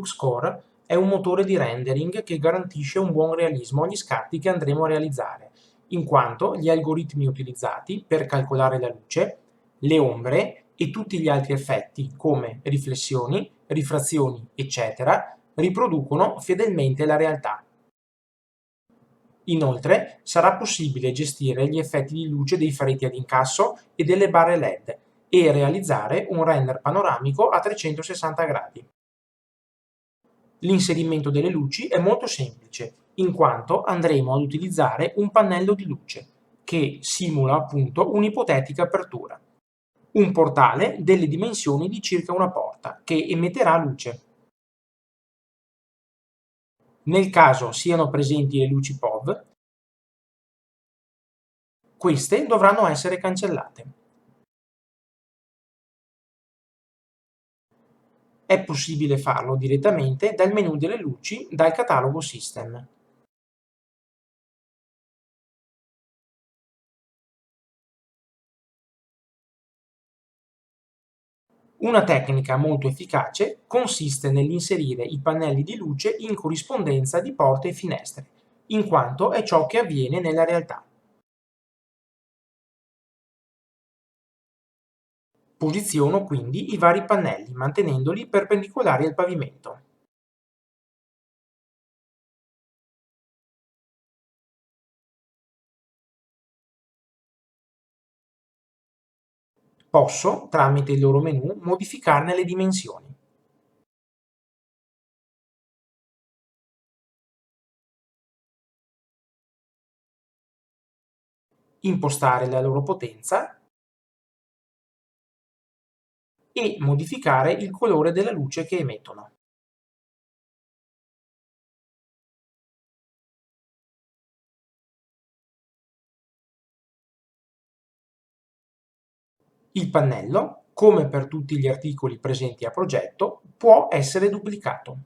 LuxCore è un motore di rendering che garantisce un buon realismo agli scatti che andremo a realizzare, in quanto gli algoritmi utilizzati per calcolare la luce, le ombre e tutti gli altri effetti come riflessioni, rifrazioni, eccetera, riproducono fedelmente la realtà. Inoltre sarà possibile gestire gli effetti di luce dei faretti ad incasso e delle barre LED e realizzare un render panoramico a 360 gradi. L'inserimento delle luci è molto semplice, in quanto andremo ad utilizzare un pannello di luce, che simula appunto un'ipotetica apertura. Un portale delle dimensioni di circa una porta, che emetterà luce. Nel caso siano presenti le luci POV, queste dovranno essere cancellate. È possibile farlo direttamente dal menu delle luci dal catalogo System. Una tecnica molto efficace consiste nell'inserire i pannelli di luce in corrispondenza di porte e finestre, in quanto è ciò che avviene nella realtà. Posiziono quindi i vari pannelli mantenendoli perpendicolari al pavimento. Posso, tramite il loro menu, modificarne le dimensioni. Impostare la loro potenza e modificare il colore della luce che emettono. Il pannello, come per tutti gli articoli presenti a progetto, può essere duplicato.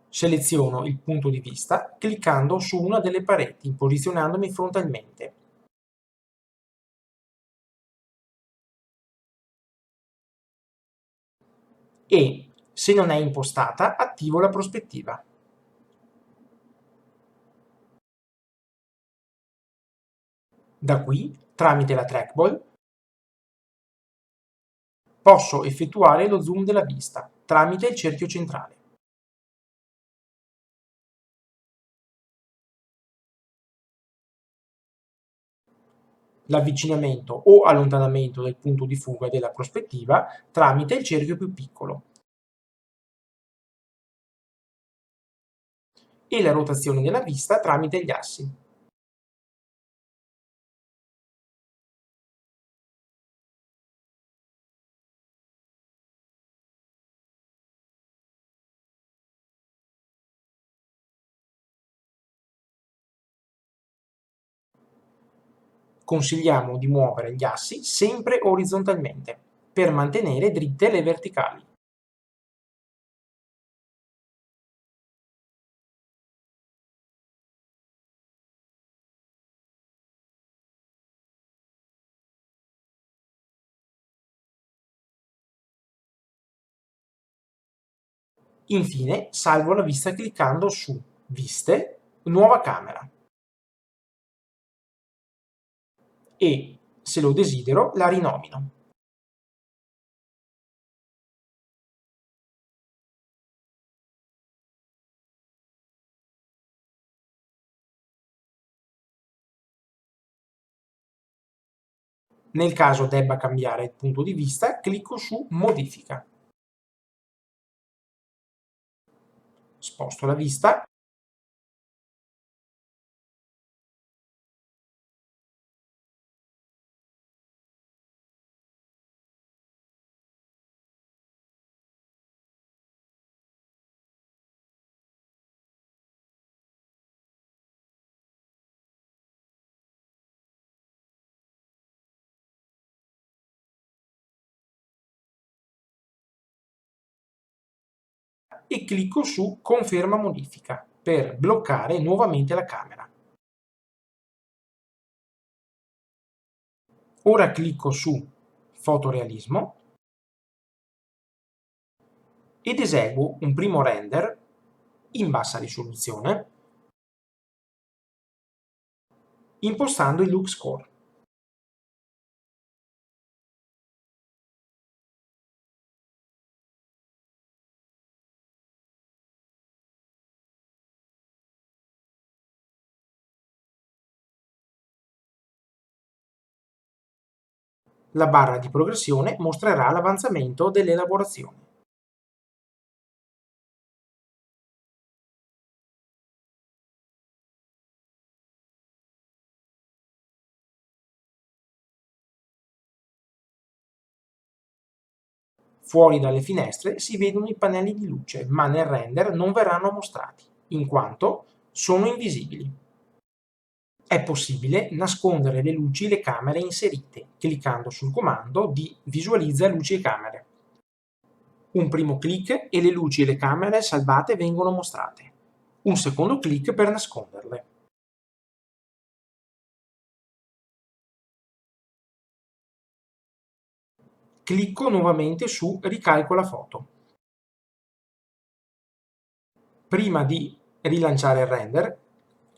Seleziono il punto di vista cliccando su una delle pareti, posizionandomi frontalmente. E, se non è impostata, attivo la prospettiva. Da qui, tramite la trackball, posso effettuare lo zoom della vista tramite il cerchio centrale. L'avvicinamento o allontanamento del punto di fuga della prospettiva tramite il cerchio più piccolo e la rotazione della vista tramite gli assi. Consigliamo di muovere gli assi sempre orizzontalmente per mantenere dritte le verticali. Infine salvo la vista cliccando su Viste, nuova camera e, se lo desidero, la rinomino. Nel caso debba cambiare il punto di vista, clicco su Modifica. Sposto la vista e clicco su Conferma modifica per bloccare nuovamente la camera. Ora clicco su Fotorealismo ed eseguo un primo render in bassa risoluzione impostando il look score. La barra di progressione mostrerà l'avanzamento dell'elaborazione. Fuori dalle finestre si vedono i pannelli di luce, ma nel render non verranno mostrati, in quanto sono invisibili. È possibile nascondere le luci e le camere inserite, cliccando sul comando di Visualizza luci e camere. Un primo clic e le luci e le camere salvate vengono mostrate. Un secondo clic per nasconderle. Clicco nuovamente su Ricalcola foto. Prima di rilanciare il render,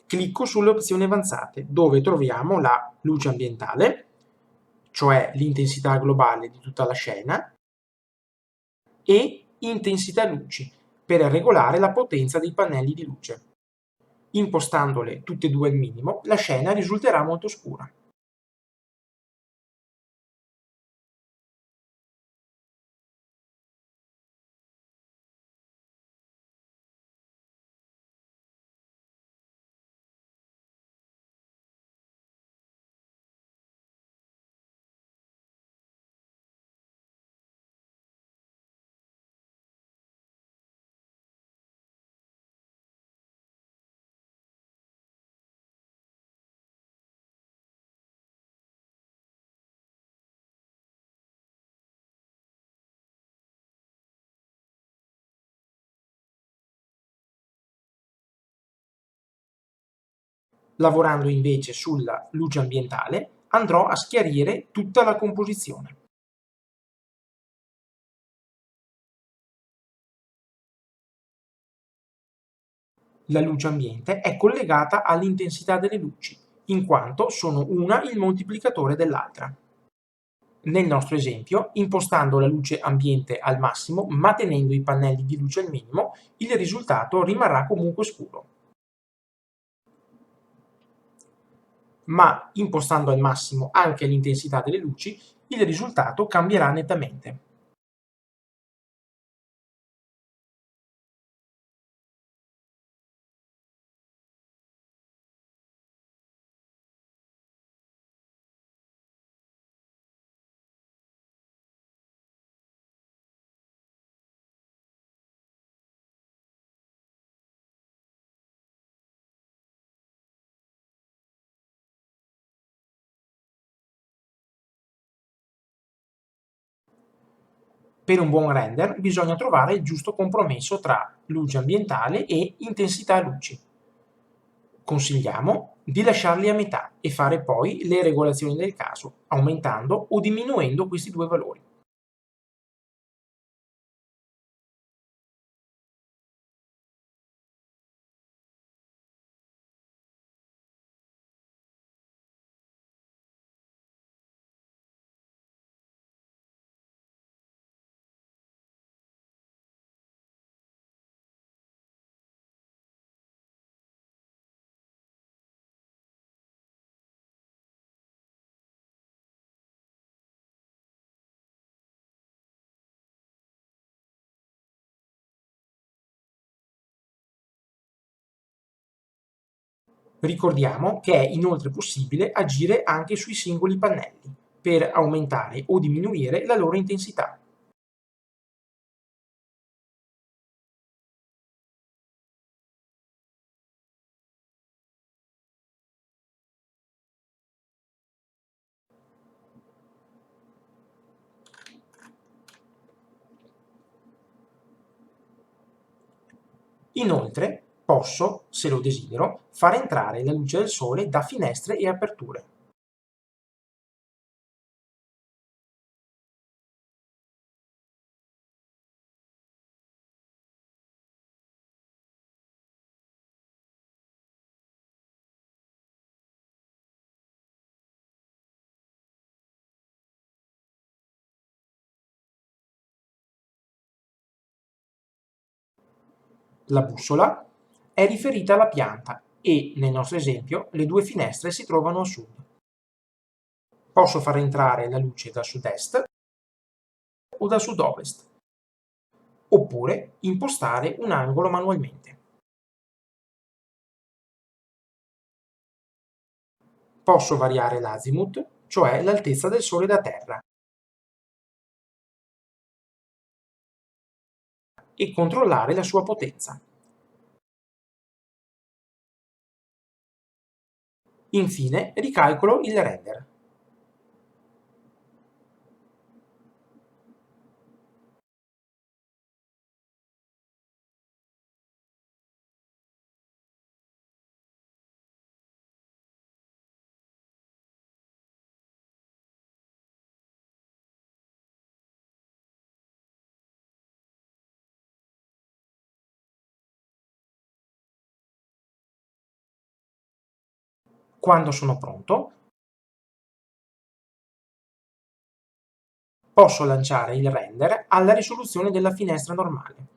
clicco sulle opzioni avanzate, dove troviamo la luce ambientale, cioè l'intensità globale di tutta la scena, e intensità luci, per regolare la potenza dei pannelli di luce. Impostandole tutte e due al minimo, la scena risulterà molto scura. Lavorando invece sulla luce ambientale, andrò a schiarire tutta la composizione. La luce ambiente è collegata all'intensità delle luci, in quanto sono una il moltiplicatore dell'altra. Nel nostro esempio, impostando la luce ambiente al massimo ma tenendo i pannelli di luce al minimo, il risultato rimarrà comunque scuro. Ma impostando al massimo anche l'intensità delle luci, il risultato cambierà nettamente. Per un buon render bisogna trovare il giusto compromesso tra luce ambientale e intensità luci. Consigliamo di lasciarli a metà e fare poi le regolazioni del caso, aumentando o diminuendo questi due valori. Ricordiamo che è inoltre possibile agire anche sui singoli pannelli, per aumentare o diminuire la loro intensità. Inoltre, posso, se lo desidero, far entrare la luce del sole da finestre e aperture. La bussola è riferita alla pianta e, nel nostro esempio, le due finestre si trovano a sud. Posso far entrare la luce da sud-est o da sud-ovest, oppure impostare un angolo manualmente. Posso variare l'azimuth, cioè l'altezza del sole da terra, e controllare la sua potenza. Infine, ricalcolo il render. Quando sono pronto, posso lanciare il render alla risoluzione della finestra normale.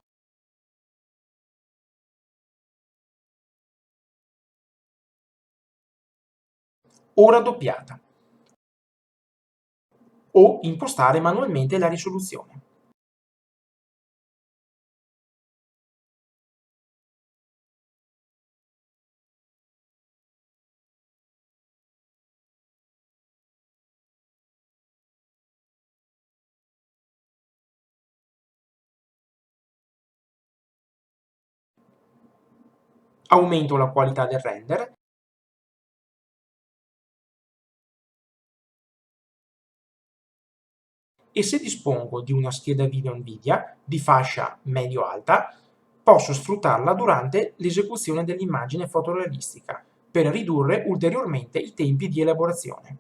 O raddoppiata, o impostare manualmente la risoluzione. Aumento la qualità del render e se dispongo di una scheda video Nvidia di fascia medio-alta, posso sfruttarla durante l'esecuzione dell'immagine fotorealistica per ridurre ulteriormente i tempi di elaborazione.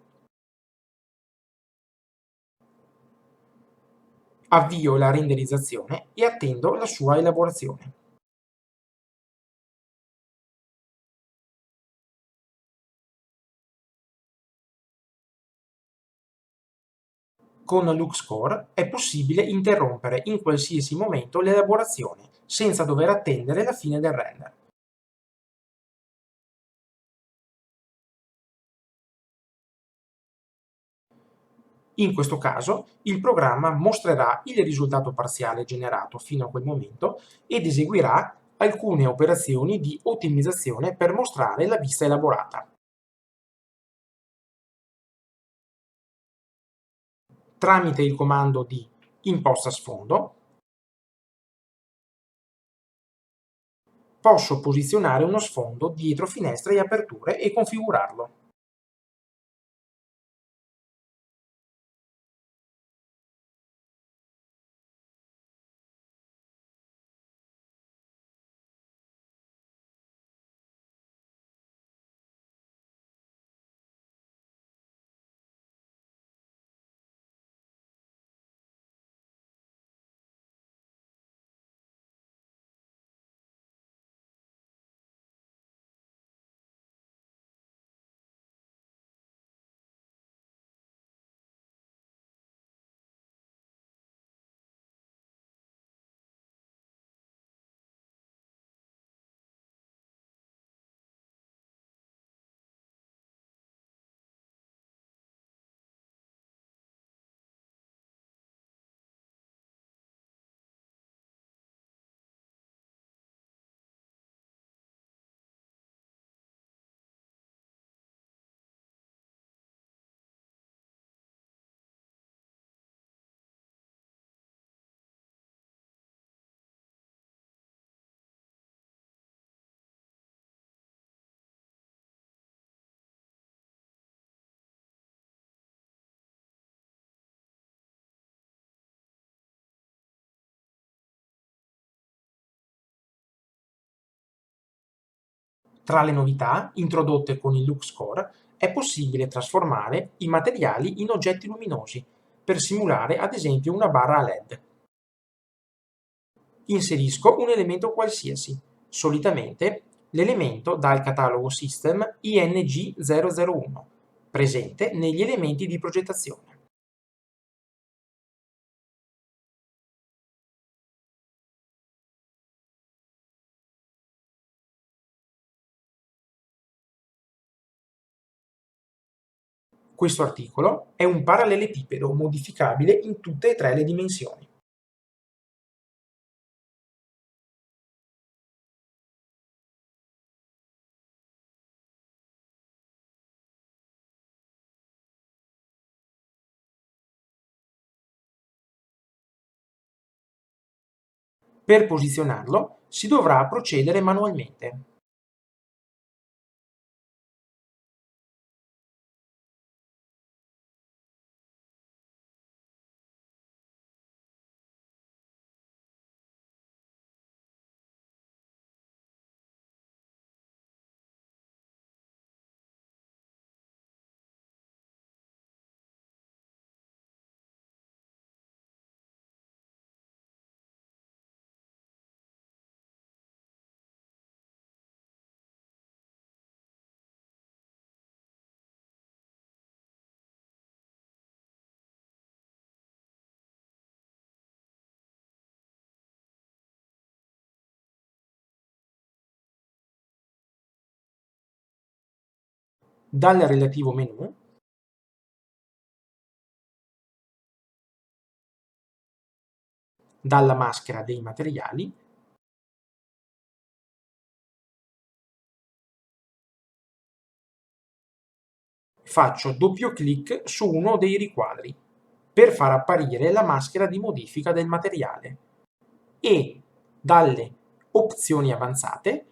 Avvio la renderizzazione e attendo la sua elaborazione. Con LuxCore è possibile interrompere in qualsiasi momento l'elaborazione, senza dover attendere la fine del render. In questo caso, il programma mostrerà il risultato parziale generato fino a quel momento ed eseguirà alcune operazioni di ottimizzazione per mostrare la vista elaborata. Tramite il comando di imposta sfondo, posso posizionare uno sfondo dietro finestre e aperture e configurarlo. Tra le novità introdotte con il LuxScore è possibile trasformare i materiali in oggetti luminosi per simulare ad esempio una barra a LED. Inserisco un elemento qualsiasi, solitamente l'elemento dal catalogo System ING001, presente negli elementi di progettazione. Questo articolo è un parallelepipedo modificabile in tutte e tre le dimensioni. Per posizionarlo si dovrà procedere manualmente. Dal relativo menu dalla maschera dei materiali, faccio doppio clic su uno dei riquadri per far apparire la maschera di modifica del materiale e dalle opzioni avanzate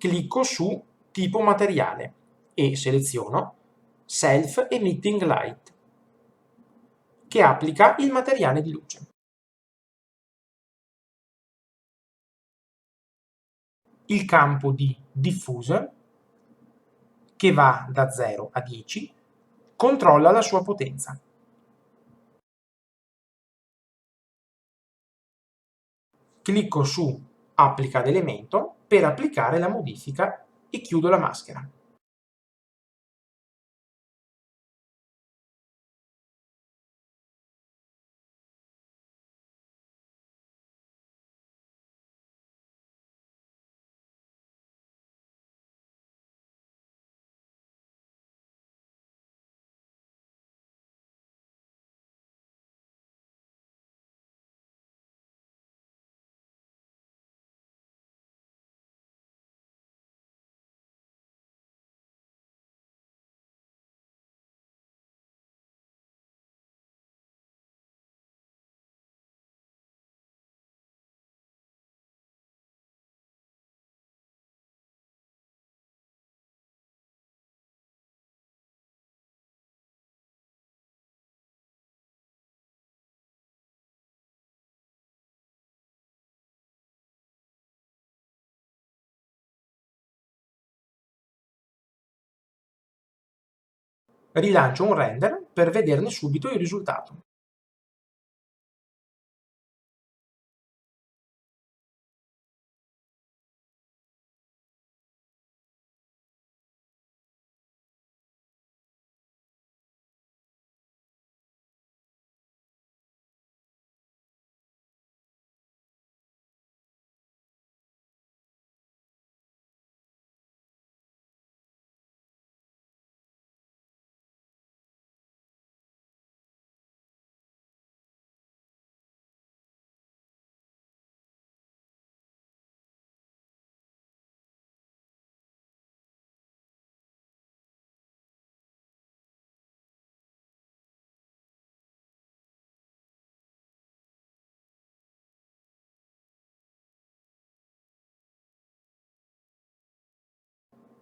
clicco su tipo materiale e seleziono Self Emitting Light, che applica il materiale di luce. Il campo di Diffuser, che va da 0 a 10, controlla la sua potenza. Clicco su Applica l'elemento per applicare la modifica e chiudo la maschera. Rilancio un render per vederne subito il risultato.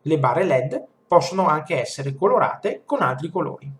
Le barre LED possono anche essere colorate con altri colori.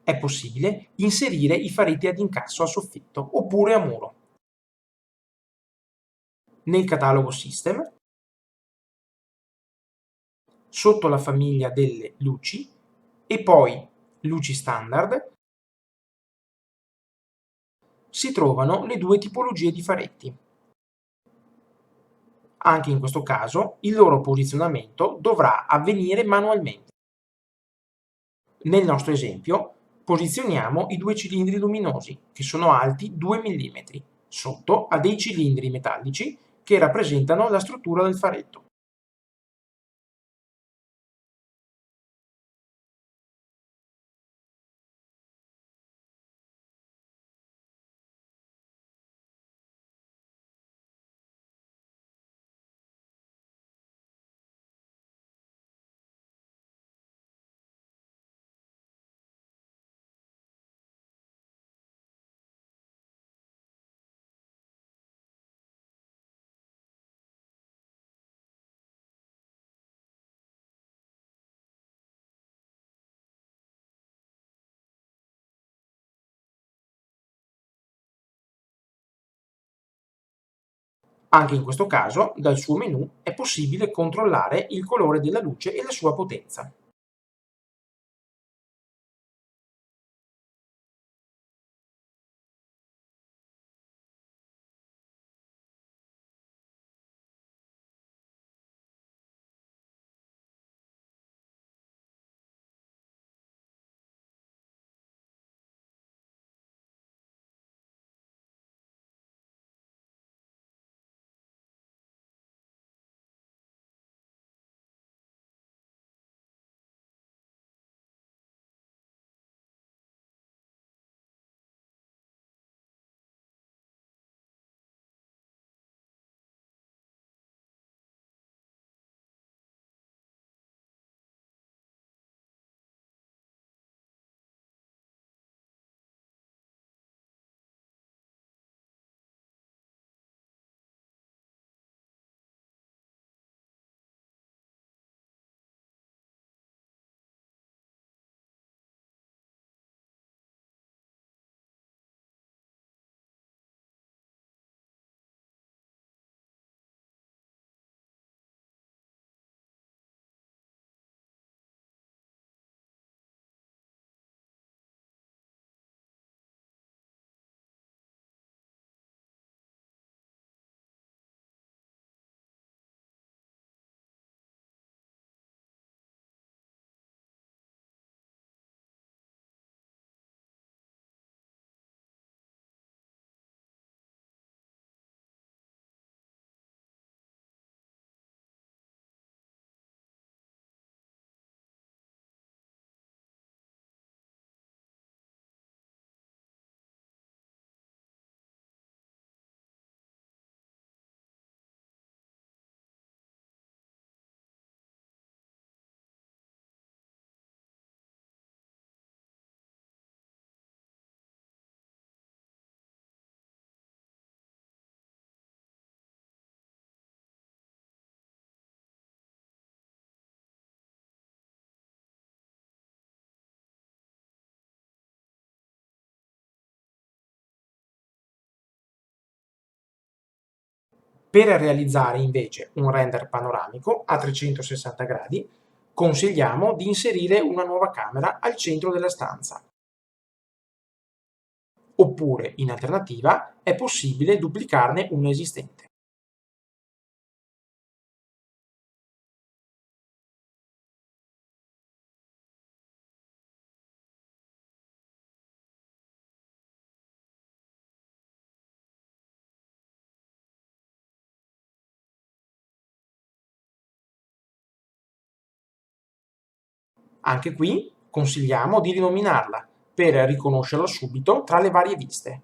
È possibile inserire i faretti ad incasso a soffitto oppure a muro. Nel catalogo System, sotto la famiglia delle luci e poi luci standard, si trovano le due tipologie di faretti. Anche in questo caso il loro posizionamento dovrà avvenire manualmente. Nel nostro esempio posizioniamo i due cilindri luminosi, che sono alti 2 mm, sotto a dei cilindri metallici che rappresentano la struttura del faretto. Anche in questo caso, dal suo menu è possibile controllare il colore della luce e la sua potenza. Per realizzare invece un render panoramico a 360 gradi, consigliamo di inserire una nuova camera al centro della stanza. Oppure, in alternativa, è possibile duplicarne una esistente. Anche qui consigliamo di rinominarla per riconoscerla subito tra le varie viste.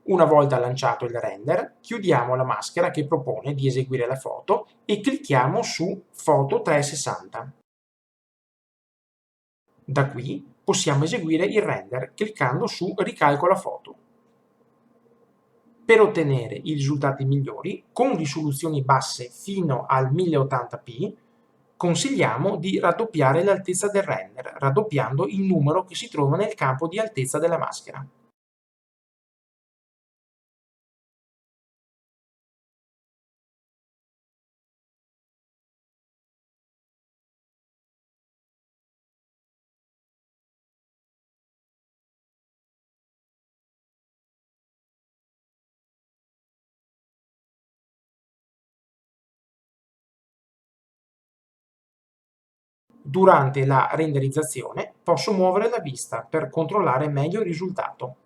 Una volta lanciato il render, chiudiamo la maschera che propone di eseguire la foto e clicchiamo su Foto 360. Da qui possiamo eseguire il render cliccando su Ricalcola foto. Per ottenere i risultati migliori, con risoluzioni basse fino al 1080p, consigliamo di raddoppiare l'altezza del render, raddoppiando il numero che si trova nel campo di altezza della maschera. Durante la renderizzazione posso muovere la vista per controllare meglio il risultato.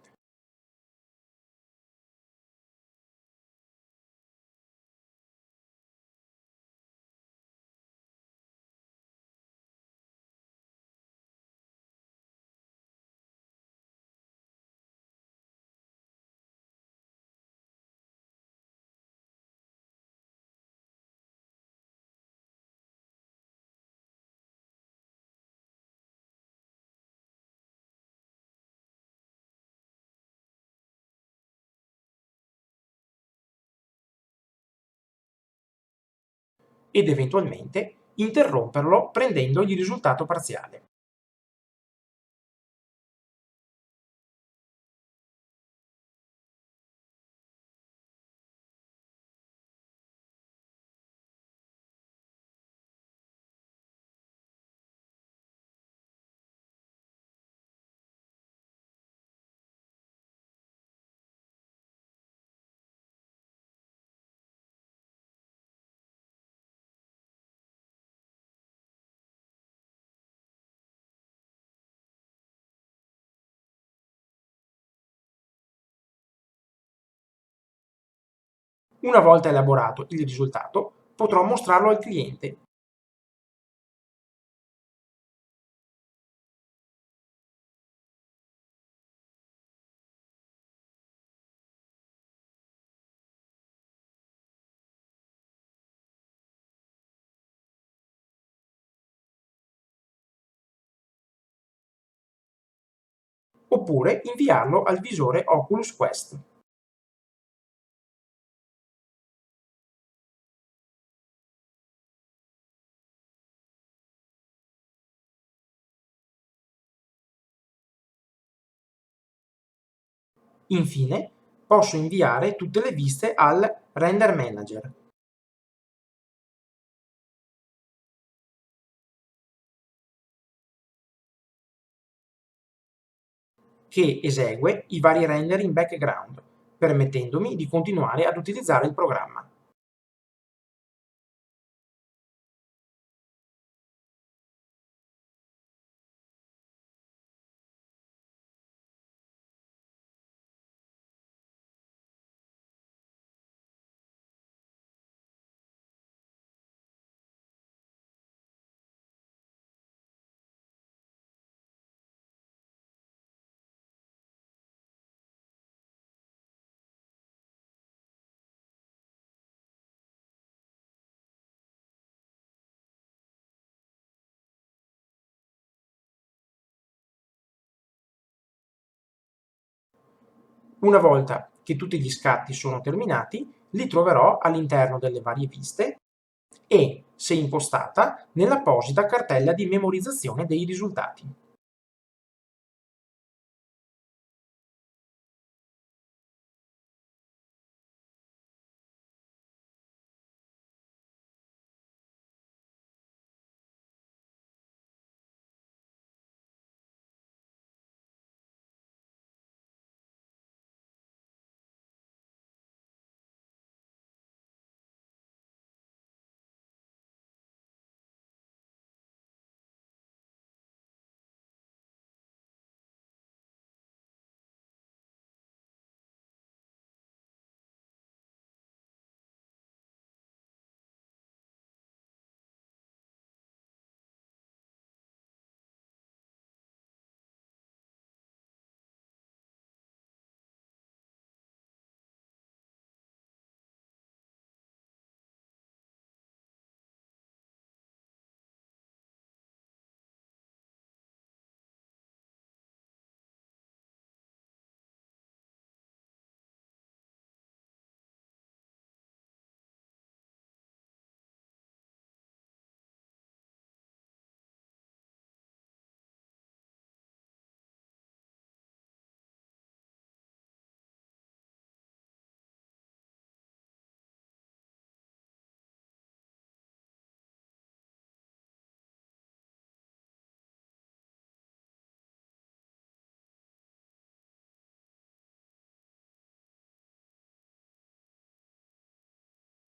Ed eventualmente interromperlo prendendo il risultato parziale. Una volta elaborato il risultato, potrò mostrarlo al cliente. Oppure inviarlo al visore Oculus Quest. Infine, posso inviare tutte le viste al Render Manager, che esegue i vari render in background, permettendomi di continuare ad utilizzare il programma. Una volta che tutti gli scatti sono terminati, li troverò all'interno delle varie viste e, se impostata, nell'apposita cartella di memorizzazione dei risultati.